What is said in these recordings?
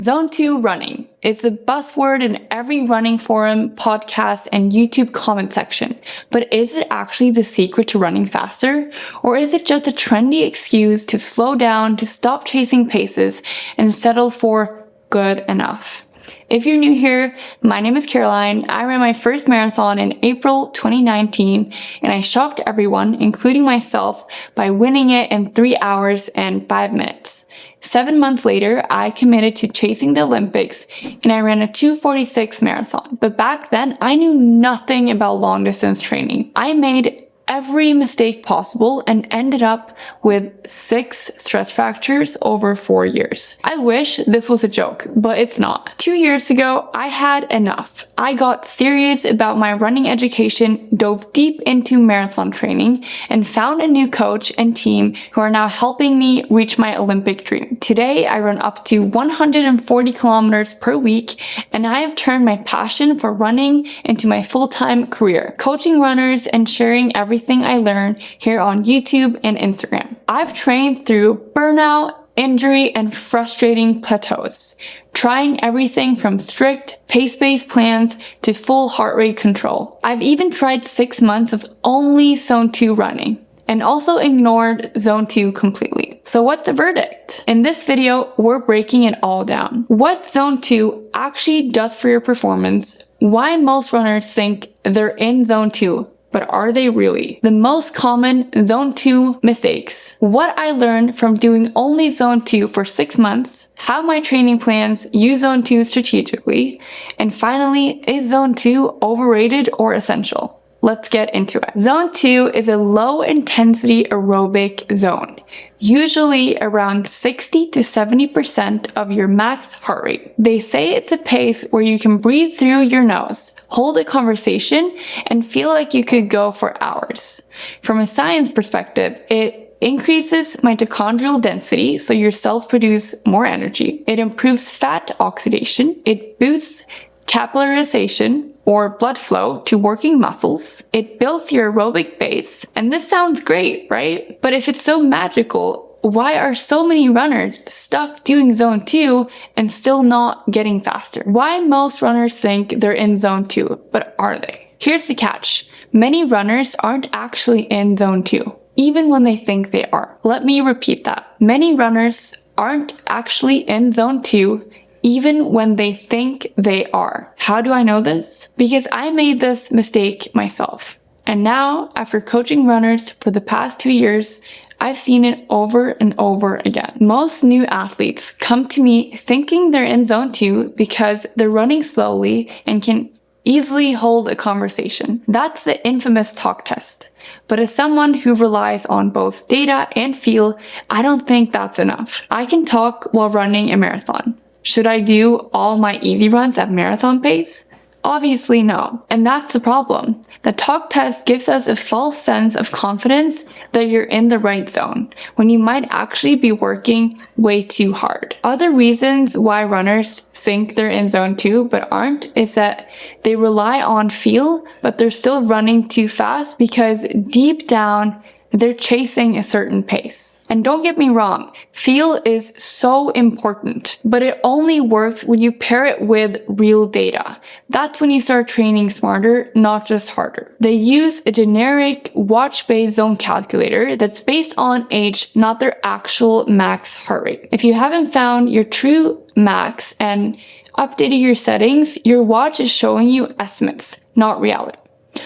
Zone 2 running is a buzzword in every running forum, podcast, and YouTube comment section. But is it actually the secret to running faster? Or is it just a trendy excuse to slow down, to stop chasing paces, and settle for good enough? If you're new here, my name is Karoline. I ran my first marathon in April 2019, and I shocked everyone, including myself, by winning it in 3 hours and 5 minutes. 7 months later, I committed to chasing the Olympics, and I ran a 2:46 marathon. But back then, I knew nothing about long distance training. I made every mistake possible and ended up with 6 stress fractures over 4 years. I wish this was a joke, but it's not. 2 years ago, I had enough. I got serious about my running education, dove deep into marathon training, and found a new coach and team who are now helping me reach my Olympic dream. Today, I run up to 140 kilometers per week, and I have turned my passion for running into my full-time career, coaching runners and sharing everything I learn here on YouTube and Instagram. I've trained through burnout, injury, and frustrating plateaus, trying everything from strict pace-based plans to full heart rate control. I've even tried 6 months of only Zone 2 running, and also ignored Zone 2 completely. So what's the verdict? In this video, we're breaking it all down. What Zone 2 actually does for your performance, why most runners think they're in Zone 2, but are they really? The most common Zone 2 mistakes. What I learned from doing only Zone 2 for 6 months. How my training plans use Zone 2 strategically. And finally, is Zone 2 overrated or essential? Let's get into it. Zone 2 is a low intensity aerobic zone, usually around 60 to 70% of your max heart rate. They say it's a pace where you can breathe through your nose, hold a conversation, and feel like you could go for hours. From a science perspective, it increases mitochondrial density, so your cells produce more energy. It improves fat oxidation. It boosts capillarization, or blood flow, to working muscles. It builds your aerobic base. And this sounds great, right? But if it's so magical, why are so many runners stuck doing Zone 2 and still not getting faster? Why most runners think they're in Zone 2, but are they? Here's the catch. Many runners aren't actually in Zone 2, even when they think they are. Let me repeat that. Many runners aren't actually in Zone 2, even when they think they are. How do I know this? Because I made this mistake myself. And now, after coaching runners for the past 2 years, I've seen it over and over again. Most new athletes come to me thinking they're in Zone 2 because they're running slowly and can easily hold a conversation. That's the infamous talk test. But as someone who relies on both data and feel, I don't think that's enough. I can talk while running a marathon. Should I do all my easy runs at marathon pace? Obviously no. And that's the problem. The talk test gives us a false sense of confidence that you're in the right zone, when you might actually be working way too hard. Other reasons why runners think they're in Zone 2 but aren't is that they rely on feel, but they're still running too fast because deep down, they're chasing a certain pace. And don't get me wrong, feel is so important, but it only works when you pair it with real data. That's when you start training smarter, not just harder. They use a generic watch-based zone calculator that's based on age, not their actual max heart rate. If you haven't found your true max and updated your settings, your watch is showing you estimates, not reality.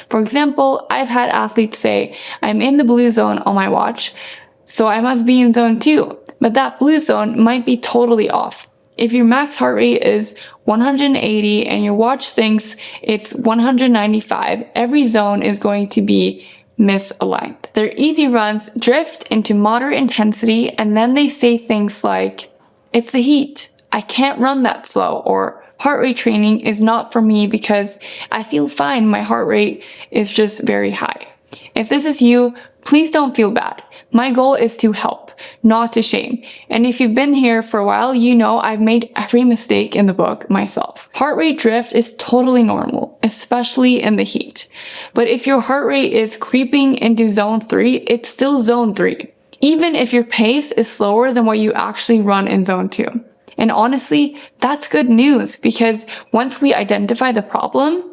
For example, I've had athletes say, I'm in the blue zone on my watch, so I must be in Zone 2. But that blue zone might be totally off. If your max heart rate is 180 and your watch thinks it's 195, every zone is going to be misaligned. Their easy runs drift into moderate intensity, and then they say things like, it's the heat, I can't run that slow, or heart rate training is not for me because I feel fine, my heart rate is just very high. If this is you, please don't feel bad. My goal is to help, not to shame. And if you've been here for a while, you know I've made every mistake in the book myself. Heart rate drift is totally normal, especially in the heat. But if your heart rate is creeping into Zone 3, it's still Zone 3, even if your pace is slower than what you actually run in Zone 2. And honestly, that's good news because once we identify the problem,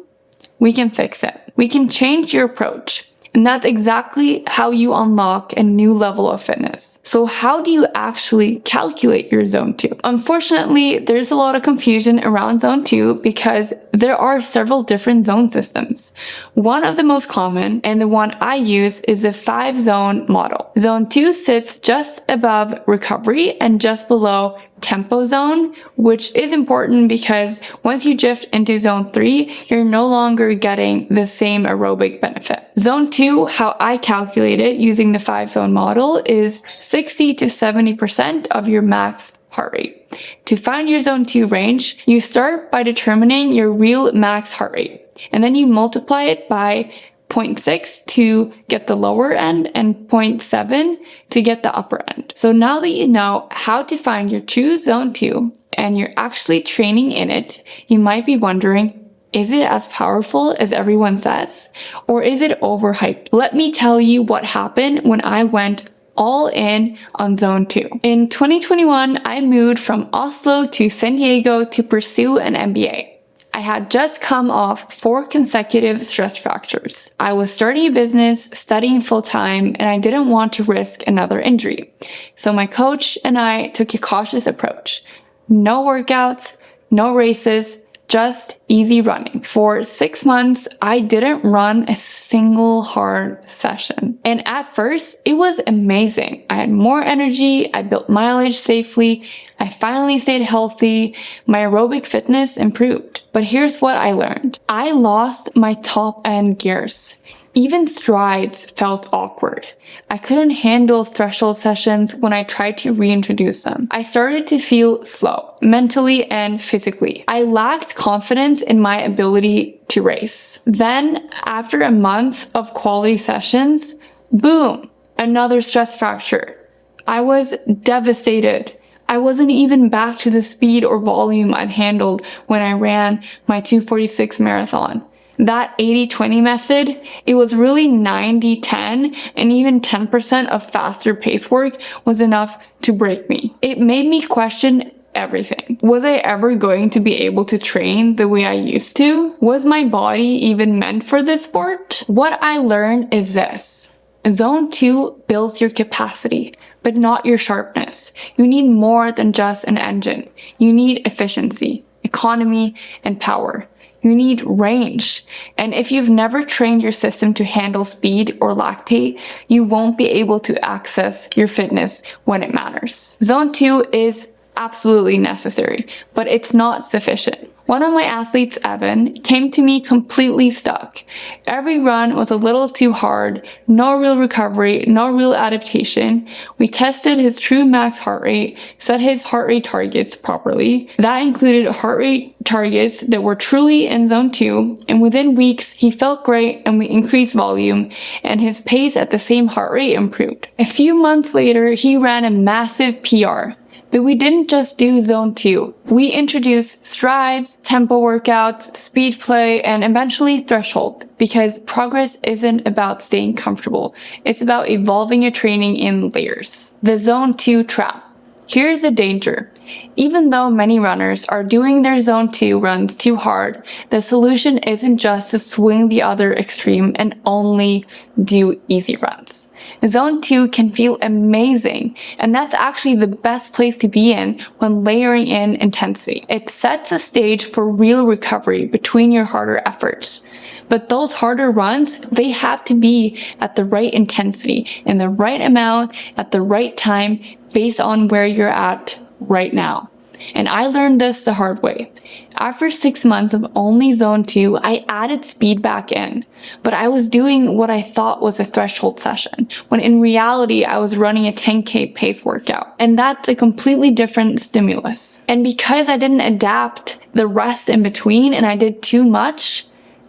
we can fix it. We can change your approach. And that's exactly how you unlock a new level of fitness. So how do you actually calculate your zone 2? Unfortunately, there's a lot of confusion around zone 2 because there are several different zone systems. One of the most common, and the one I use, is the 5-zone model. Zone 2 sits just above recovery and just below tempo zone, which is important because once you drift into zone 3, you're no longer getting the same aerobic benefit. Zone 2, how I calculate it using the 5-zone model, is 60 to 70% of your max heart rate. To find your zone 2 range, you start by determining your real max heart rate, and then you multiply it by 0.6 to get the lower end and 0.7 to get the upper end. So now that you know how to find your true zone 2 and you're actually training in it, you might be wondering, is it as powerful as everyone says? Or is it overhyped? Let me tell you what happened when I went all in on zone 2. In 2021, I moved from Oslo to San Diego to pursue an MBA. I had just come off 4 consecutive stress fractures. I was starting a business, studying full-time, and I didn't want to risk another injury. So my coach and I took a cautious approach. No workouts, no races, just easy running. For 6 months, I didn't run a single hard session. And at first, it was amazing. I had more energy, I built mileage safely, I finally stayed healthy, my aerobic fitness improved. But here's what I learned. I lost my top end gears. Even strides felt awkward. I couldn't handle threshold sessions when I tried to reintroduce them. I started to feel slow, mentally and physically. I lacked confidence in my ability to race. Then, after a month of quality sessions, boom, another stress fracture. I was devastated. I wasn't even back to the speed or volume I'd handled when I ran my 2:46 marathon. That 80-20 method, it was really 90-10, and even 10% of faster pace work was enough to break me. It made me question everything. Was I ever going to be able to train the way I used to? Was my body even meant for this sport? What I learned is this. Zone 2 builds your capacity, but not your sharpness. You need more than just an engine. You need efficiency, economy, and power. You need range. And if you've never trained your system to handle speed or lactate, you won't be able to access your fitness when it matters. Zone 2 is absolutely necessary, but it's not sufficient. One of my athletes, Evan, came to me completely stuck. Every run was a little too hard, no real recovery, no real adaptation. We tested his true max heart rate, set his heart rate targets properly. That included heart rate targets that were truly in zone 2, and within weeks, he felt great and we increased volume, and his pace at the same heart rate improved. A few months later, he ran a massive PR. But we didn't just do zone 2. We introduced strides, tempo workouts, speed play, and eventually threshold, because progress isn't about staying comfortable. It's about evolving your training in layers. The zone 2 trap. Here's the danger. Even though many runners are doing their zone 2 runs too hard, the solution isn't just to swing the other extreme and only do easy runs. Zone 2 can feel amazing, and that's actually the best place to be in when layering in intensity. It sets a stage for real recovery between your harder efforts. But those harder runs, they have to be at the right intensity, in the right amount, at the right time, based on where you're at right now. And I learned this the hard way. After 6 months of only zone 2, I added speed back in, but I was doing what I thought was a threshold session, when in reality I was running a 10K pace workout. And that's a completely different stimulus. And because I didn't adapt the rest in between and I did too much,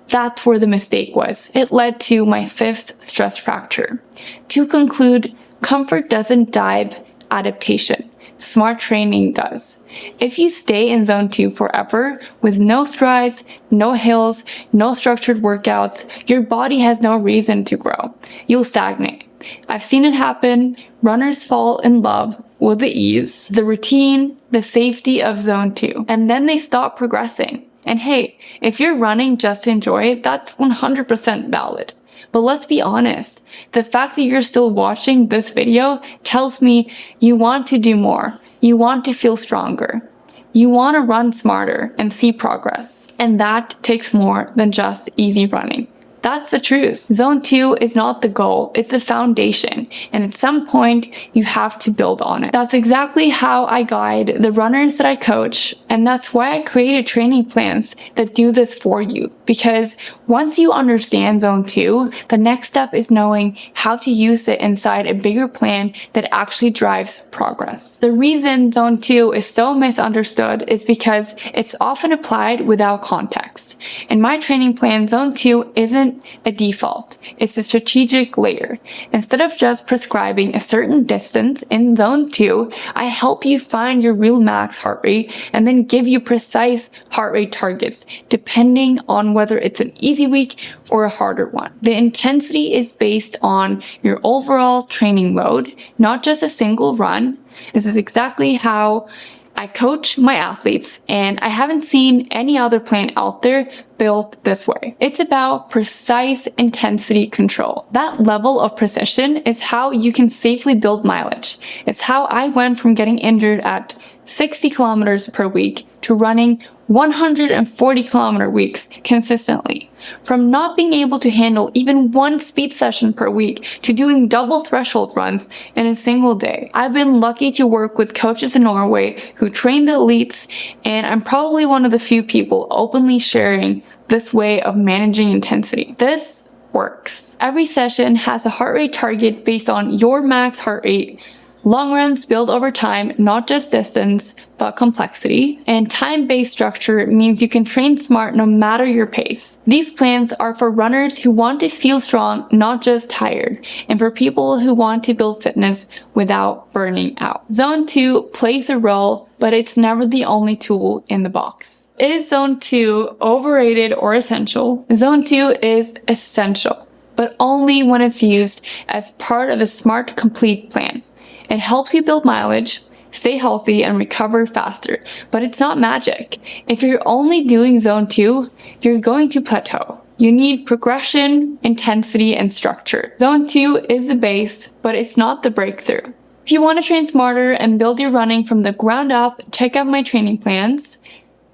that's where the mistake was. It led to my 5th stress fracture. To conclude, comfort doesn't drive adaptation. Smart training does. If you stay in zone 2 forever, with no strides, no hills, no structured workouts, your body has no reason to grow. You'll stagnate. I've seen it happen. Runners fall in love with the ease, the routine, the safety of zone 2, and then they stop progressing. And hey, if you're running just to enjoy it, that's 100% valid. But let's be honest, the fact that you're still watching this video tells me you want to do more. You want to feel stronger. You want to run smarter and see progress. And that takes more than just easy running. That's the truth. Zone 2 is not the goal, it's the foundation, and at some point, you have to build on it. That's exactly how I guide the runners that I coach, and that's why I created training plans that do this for you. Because once you understand Zone 2, the next step is knowing how to use it inside a bigger plan that actually drives progress. The reason Zone 2 is so misunderstood is because it's often applied without context. In my training plan, Zone 2 isn't a default. It's a strategic layer. Instead of just prescribing a certain distance in Zone 2, I help you find your real max heart rate and then give you precise heart rate targets depending on whether it's an easy week or a harder one. The intensity is based on your overall training load, not just a single run. This is exactly how I coach my athletes, and I haven't seen any other plan out there built this way. It's about precise intensity control. That level of precision is how you can safely build mileage. It's how I went from getting injured at 60 kilometers per week to running 140 kilometer weeks consistently. From not being able to handle even one speed session per week to doing double threshold runs in a single day. I've been lucky to work with coaches in Norway who train the elites, and I'm probably one of the few people openly sharing this way of managing intensity. This works. Every session has a heart rate target based on your max heart rate. Long runs build over time, not just distance, but complexity. And time-based structure means you can train smart no matter your pace. These plans are for runners who want to feel strong, not just tired, and for people who want to build fitness without burning out. Zone 2 plays a role, but it's never the only tool in the box. Is Zone 2 overrated or essential? Zone 2 is essential, but only when it's used as part of a smart, complete plan. It helps you build mileage, stay healthy, and recover faster, but it's not magic. If you're only doing Zone 2, you're going to plateau. You need progression, intensity, and structure. Zone 2 is the base, but it's not the breakthrough. If you want to train smarter and build your running from the ground up, check out my training plans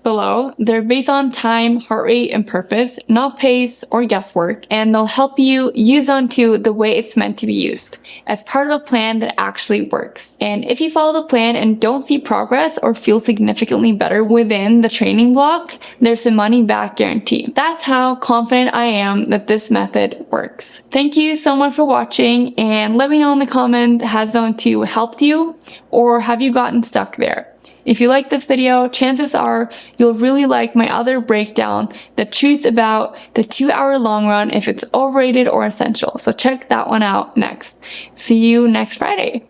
below. They're based on time, heart rate, and purpose, not pace or guesswork, and they'll help you use Zone 2 the way it's meant to be used, as part of a plan that actually works. And if you follow the plan and don't see progress or feel significantly better within the training block, there's a money back guarantee. That's how confident I am that this method works. Thank you so much for watching, and let me know in the comment, has Zone 2 helped you, or have you gotten stuck there? If you like this video, chances are you'll really like my other breakdown that truths about the 2-hour long run, if it's overrated or essential. So check that one out next. See you next Friday.